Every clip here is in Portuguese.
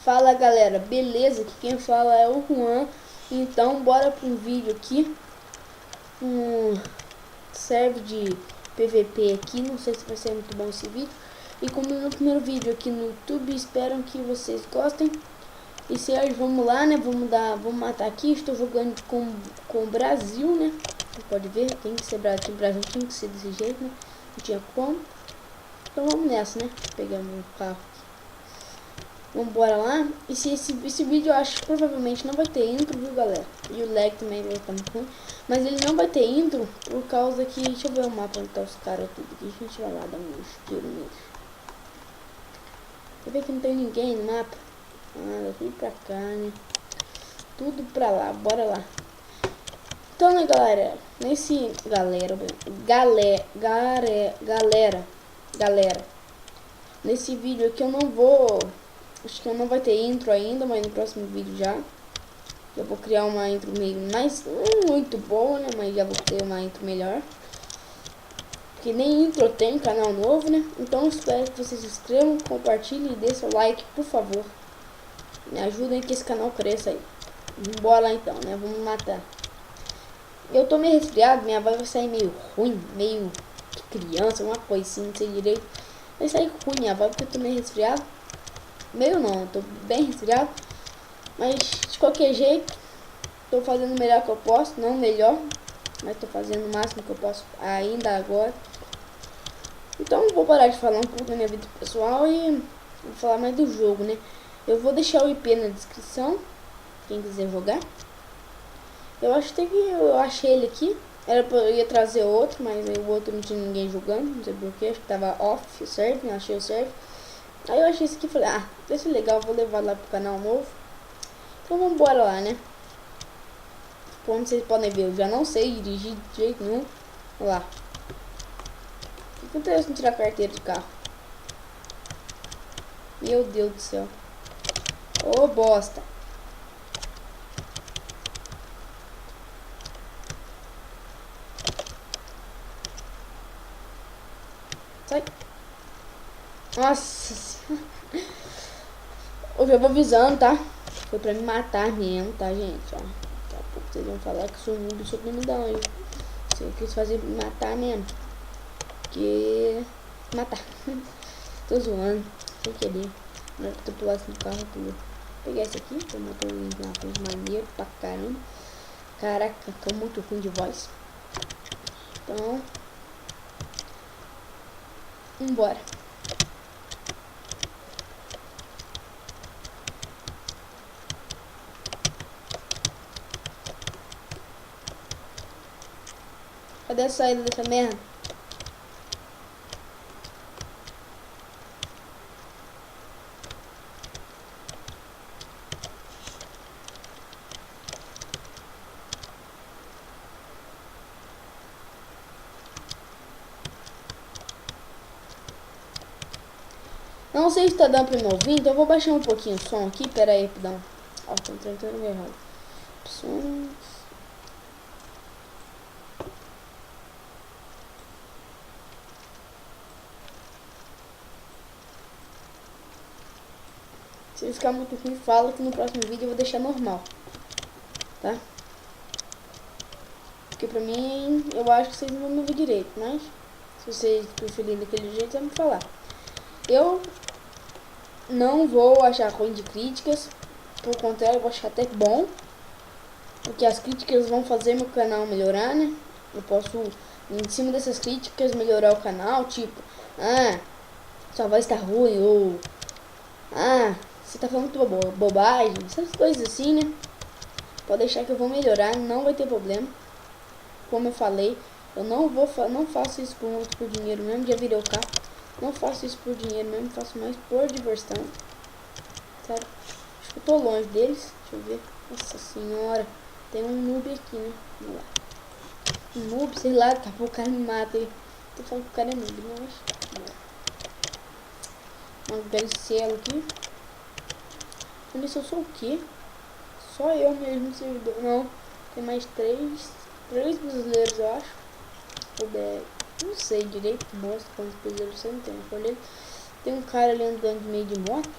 Fala galera, beleza? Aqui quem fala é o Juan. Então bora para um vídeo aqui, um serve de PVP aqui. Não sei se vai ser muito bom esse vídeo. E como no primeiro vídeo aqui no YouTube, espero que vocês gostem. E se hoje vamos lá, né? Vamos matar aqui. Estou jogando com o Brasil, né? Você pode ver, tem que ser Brasil, tem que ser desse jeito, né? Não tinha como. Então vamos nessa, né? Pegamos o carro. Vamos embora lá. E se esse vídeo eu acho que provavelmente não vai ter intro, viu galera? E o lag também vai estar muito ruim. Mas ele não vai ter intro por causa que... Deixa eu ver o mapa onde tá os caras tudo aqui. A gente vai lá dar um tiro neles. Você vê que não tem ninguém no mapa? Ah, vem pra cá, né? Tudo pra lá, bora lá. Então, né galera? Galera. Nesse vídeo aqui eu não vou... Acho que não vai ter intro ainda, mas no próximo vídeo já. Eu vou criar uma intro meio mais... muito boa, né? Mas já vou ter uma intro melhor. Porque nem intro tem, canal novo, né? Então eu espero que vocês se inscrevam, compartilhem e dê seu like, por favor. Me ajudem que esse canal cresça aí. Bora lá então, né? Vamos matar. Eu tô meio resfriado, minha voz vai sair meio ruim, meio criança, uma coisa assim, não sei direito. Vai sair ruim minha voz porque eu tô meio resfriado. Meio não, tô bem resfriado. Mas de qualquer jeito, tô fazendo o melhor que eu posso, não o melhor, mas tô fazendo o máximo que eu posso ainda agora. Então vou parar de falar um pouco da minha vida pessoal e vou falar mais do jogo, né? Eu vou deixar o IP na descrição, quem quiser jogar. Eu achei ele aqui. Eu ia trazer outro, mas aí o outro não tinha ninguém jogando, não sei porquê, acho que tava off o server, achei o server. Aí eu achei isso aqui e falei, esse é legal, vou levar lá pro canal novo. Então vamos embora lá, né? Como vocês podem ver, eu já não sei dirigir de jeito nenhum. Olha lá. O que acontece com tirar a carteira de carro? Meu Deus do céu. Ô bosta. Sai. Nossa. Eu já vou avisando, tá? Foi pra me matar mesmo, tá, gente? Ó, daqui a pouco vocês vão falar que sou noob, sou primidão aí. Você quis fazer me matar mesmo. Que... matar. Tô zoando. Sem querer. Na hora que eu pular assim do carro, eu pulo. Vou pegar esse aqui, que é um motorzinho na frente maneiro pra caramba. Caraca, tô muito ruim de voz. Então... vambora. Cadê a saída dessa merda? Não sei se tá dando pra me ouvir, então eu vou baixar um pouquinho o som aqui. Pera aí, rapidão. Ó, tô tentando ver errado. Opções. Se ficar muito ruim, fala que no próximo vídeo eu vou deixar normal, tá? Porque pra mim, eu acho que vocês não vão me ouvir direito, mas se vocês preferirem daquele jeito, é me falar. Eu não vou achar ruim de críticas, por contrário, eu vou achar até bom, porque as críticas vão fazer meu canal melhorar, né? Eu posso, em cima dessas críticas, melhorar o canal, tipo, sua voz tá ruim, ou você tá falando muito bobagem, essas coisas assim, né? Pode deixar que eu vou melhorar, não vai ter problema. Como eu falei, eu não faço isso por dinheiro mesmo, já virei o carro. Não faço isso por dinheiro mesmo, faço mais por diversão. Sabe? Acho que eu tô longe deles, deixa eu ver. Nossa senhora, tem um noob aqui, né? Vamos lá. Um noob, sei lá, daqui a pouco o cara me mata aí. Tô falando que o cara é noob, mas... vamos ver esse selo aqui. Vamos ver se eu sou o quê? Só eu mesmo no servidor. Não, tem mais três brasileiros, eu acho. Não sei direito, mostra quantos brasileiros você não tem. Tem um cara ali andando de meio de moto.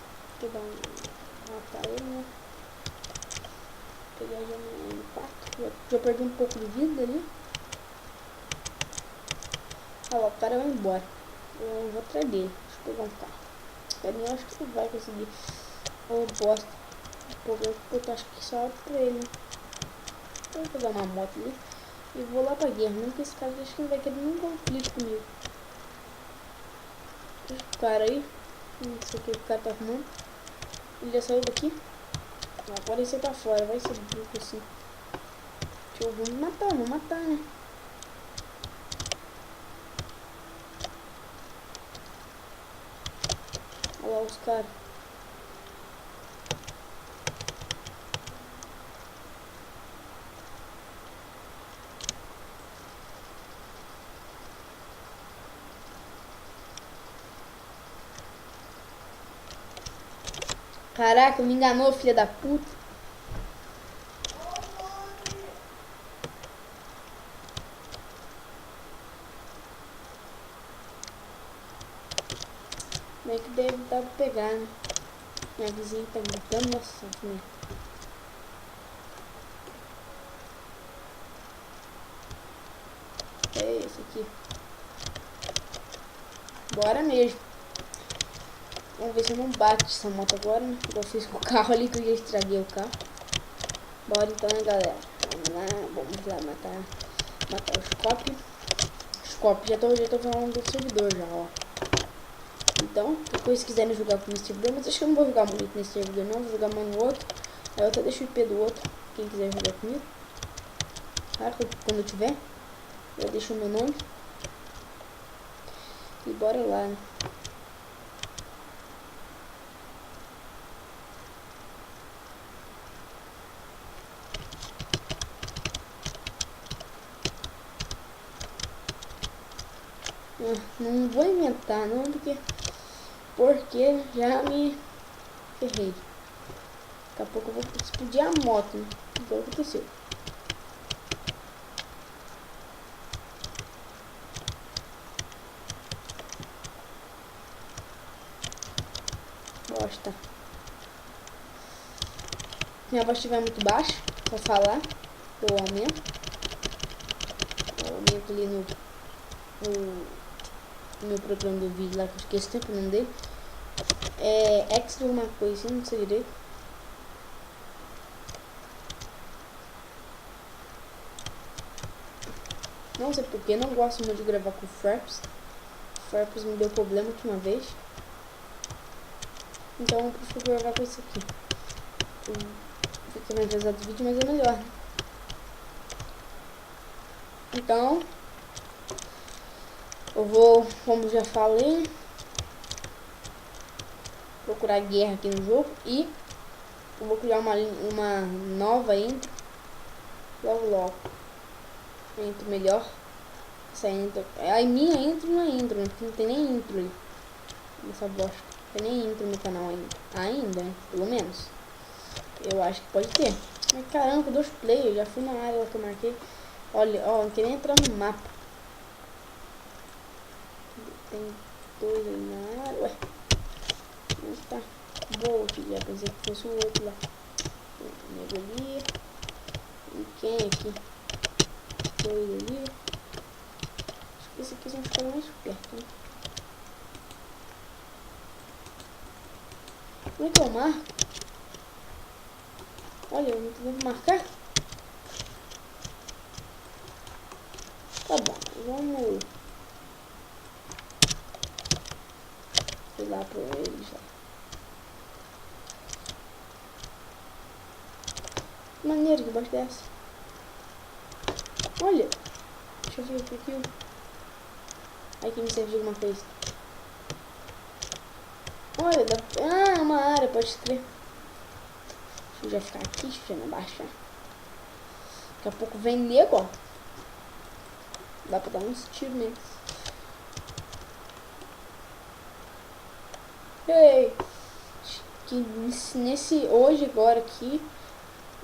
Deixa eu dar uma matar ele, né? Vou pegar já no M4. Já perdi um pouco de vida ali. Olha lá, o cara vai embora. Eu vou atrás dele. Deixa eu pegar um carro. Eu acho que ele vai conseguir. Eu bosta. Eu acho que só pra ele. Eu vou pegar uma moto ali. E vou lá pra guerra. Mesmo que esse cara acho que não vai querer nenhum conflito comigo. Esse cara aí. Não sei o que o cara tá arrumando. Ele já saiu daqui. Agora esse tá fora. Vai ser burro assim. Deixa eu vou matar, né? Olha lá os caras. Caraca, me enganou, filha da puta. Como é que deve dar pra pegar, né? Minha vizinha tá gritando, nossa, né? É esse aqui. Bora mesmo. Vamos ver se eu não bate essa moto agora, né? Igual eu fiz com o carro ali, que eu já estraguei o carro. Bora então, né, galera? Vamos lá matar o Scorpion. Já tô falando do servidor já, ó. Então, depois se quiserem jogar com esse servidor, mas acho que eu não vou jogar muito nesse servidor não, vou jogar mais no outro. Aí eu até deixo o IP do outro, quem quiser jogar comigo. Claro, quando eu tiver, eu deixo o meu nome. E bora lá, né? Não vou inventar não, porque já me ferrei. Daqui a pouco eu vou explodir a moto, né? Igual aconteceu. Bosta. Minha voz estiver muito baixa, pra falar, eu aumento. Eu aumento ali no meu programa do vídeo lá, que eu esqueci sempre o nome dele. É extra alguma coisa, não sei direito. Não sei porque, não gosto muito de gravar com o Fraps. O Fraps me deu problema a última vez. Então eu prefiro gravar com esse aqui. Fica mais pesado o vídeo, mas é melhor. Então, eu vou, como já falei, procurar guerra aqui no jogo. E eu vou criar uma nova intro logo. Intro melhor. Essa intro. A minha intro não é intro, não tem nem intro aí. Essa bosta. Não tem nem intro no canal ainda, né? Pelo menos. Eu acho que pode ter. Mas caramba, 2 players. Já fui na área que eu marquei. Olha, ó, não queria nem entrar no mapa. Tem 2 aí na área. Ué. Onde tá? Bolt. Já pensei que fosse o outro lá. Nego ali. E quem aqui? 2 ali. Acho que esse aqui vão ficar mais perto, né? Como é que eu marco? Olha, eu não devo marcar? Tá bom, vamos ir lá pra eles lá. Que maneiro que bosta é essa? Olha, deixa eu ver aqui. Aí que me serve de alguma coisa. Olha, uma área, pode escrever. Deixa eu já ficar aqui, deixa eu não baixar. Daqui a pouco vem nego, ó. Dá pra dar uns tiros neles. Ei! Que hoje, agora aqui,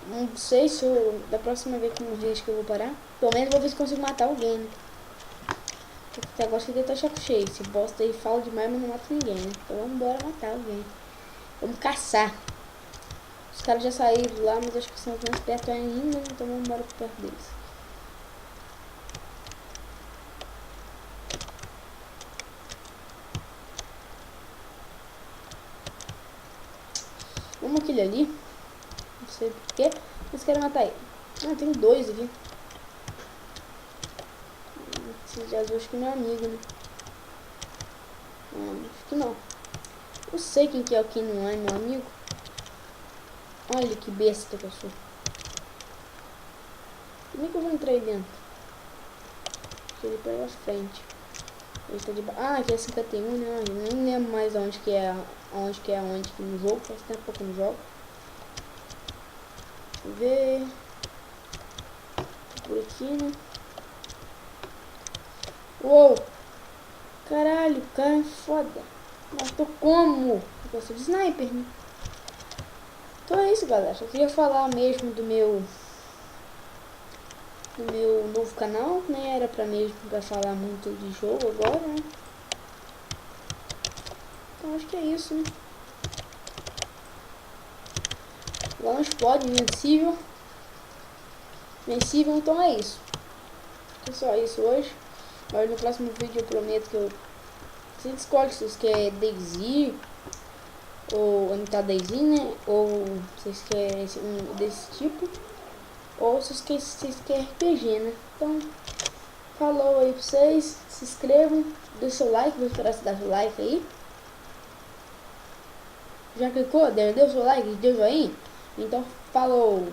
não sei se da próxima vez que eu vou parar, pelo menos vou ver se consigo matar alguém, né? Porque agora que ele tá chaco cheio. Esse bosta aí fala demais, mas não mata ninguém, né? Então vamos embora matar alguém. Vamos caçar. caras já saíram lá, mas acho que são mais perto ainda, então vamos embora por perto deles. Vamos aquele ali. Não sei porquê, mas quero matar ele. Ah, tem dois aqui. Esse Jesus acho que não é amigo, né? Acho que não. Eu sei quem que é o que não é meu amigo. Olha que besta que eu sou. Como é que eu vou entrar aí dentro? Ele pela frente. Ele tá de ah, aqui é 51, né? Eu nem lembro mais onde que é onde que no jogo. Faz tempo que eu não jogo. Deixa eu ver. Por aqui, né? Uou! Caralho, cara é foda. Matou como? Eu sou de sniper, né? Então é isso, galera. Só queria falar mesmo do meu novo canal. Nem era pra mesmo pra falar muito de jogo agora, né? Então acho que é isso, né? Launch Pod, invencível. Invencível, então é isso. É só isso hoje. Mas no próximo vídeo eu prometo que eu... Você escolhe se vocês querem DayZ ou Anitta DayZ, né? Ou vocês querem um desse tipo. Ou vocês querem RPG, né? Então, falou aí pra vocês. Se inscrevam, deixa seu like. Vou esperar você dar seu like aí. Já clicou? Deu seu like? Deu joinha? Então, falou!